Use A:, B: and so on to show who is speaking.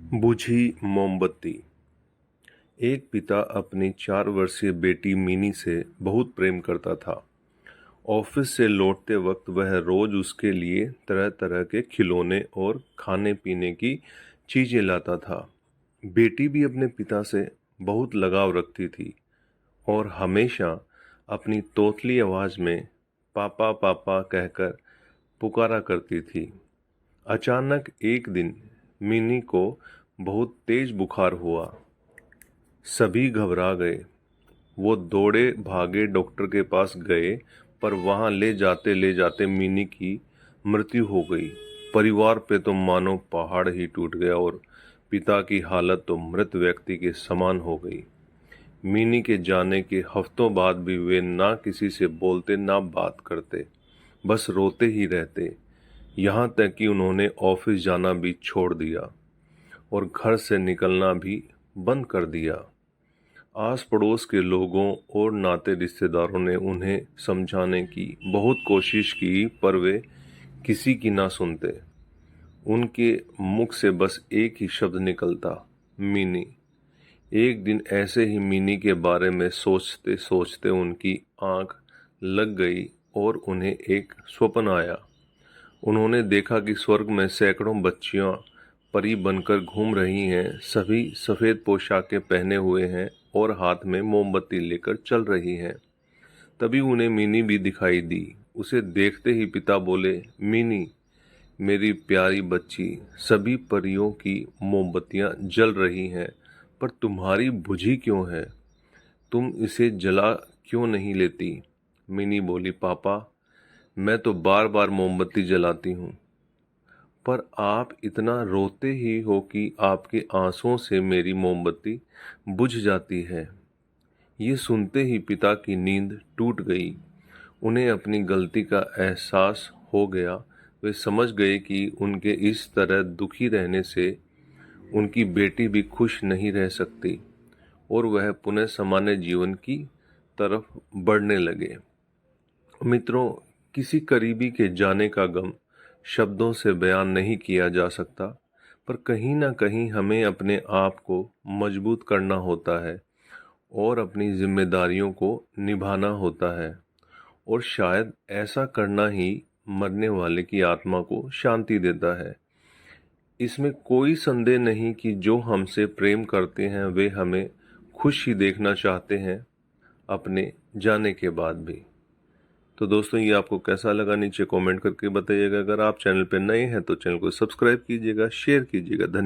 A: बुझी मोमबत्ती। एक पिता अपनी 4 वर्षीय बेटी मिनी से बहुत प्रेम करता था। ऑफिस से लौटते वक्त वह रोज उसके लिए तरह तरह के खिलौने और खाने पीने की चीजें लाता था। बेटी भी अपने पिता से बहुत लगाव रखती थी और हमेशा अपनी तोतली आवाज में पापा पापा कहकर पुकारा करती थी। अचानक एक दिन मिनी को बहुत तेज बुखार हुआ। सभी घबरा गए। वो दौड़े भागे डॉक्टर के पास गए, पर वहां ले जाते मिनी की मृत्यु हो गई। परिवार पे तो मानो पहाड़ ही टूट गया और पिता की हालत तो मृत व्यक्ति के समान हो गई। मिनी के जाने के हफ्तों बाद भी वे ना किसी से बोलते ना बात करते, बस रोते ही रहते। यहाँ तक कि उन्होंने ऑफिस जाना भी छोड़ दिया और घर से निकलना भी बंद कर दिया। आस पड़ोस के लोगों और नाते रिश्तेदारों ने उन्हें समझाने की बहुत कोशिश की, पर वे किसी की ना सुनते। उनके मुख से बस एक ही शब्द निकलता, मिनी। एक दिन ऐसे ही मिनी के बारे में सोचते सोचते उनकी आंख लग गई और उन्हें एक स्वप्न आया। उन्होंने देखा कि स्वर्ग में सैकड़ों बच्चियां परी बनकर घूम रही हैं। सभी सफेद पोशाकें पहने हुए हैं और हाथ में मोमबत्ती लेकर चल रही हैं। तभी उन्हें मिनी भी दिखाई दी। उसे देखते ही पिता बोले, मिनी मेरी प्यारी बच्ची, सभी परियों की मोमबत्तियां जल रही हैं, पर तुम्हारी बुझी क्यों है? तुम इसे जला क्यों नहीं लेती? मिनी बोली, पापा मैं तो बार बार मोमबत्ती जलाती हूँ, पर आप इतना रोते ही हो कि आपके आंसुओं से मेरी मोमबत्ती बुझ जाती है। ये सुनते ही पिता की नींद टूट गई। उन्हें अपनी गलती का एहसास हो गया। वे समझ गए कि उनके इस तरह दुखी रहने से उनकी बेटी भी खुश नहीं रह सकती और वह पुनः सामान्य जीवन की तरफ बढ़ने लगे। मित्रों, किसी करीबी के जाने का गम शब्दों से बयान नहीं किया जा सकता, पर कहीं ना कहीं हमें अपने आप को मजबूत करना होता है और अपनी जिम्मेदारियों को निभाना होता है, और शायद ऐसा करना ही मरने वाले की आत्मा को शांति देता है। इसमें कोई संदेह नहीं कि जो हमसे प्रेम करते हैं वे हमें खुश ही देखना चाहते हैं, अपने जाने के बाद भी। तो दोस्तों, ये आपको कैसा लगा नीचे कमेंट करके बताइएगा। अगर आप चैनल पर नए हैं तो चैनल को सब्सक्राइब कीजिएगा, शेयर कीजिएगा। धन्यवाद।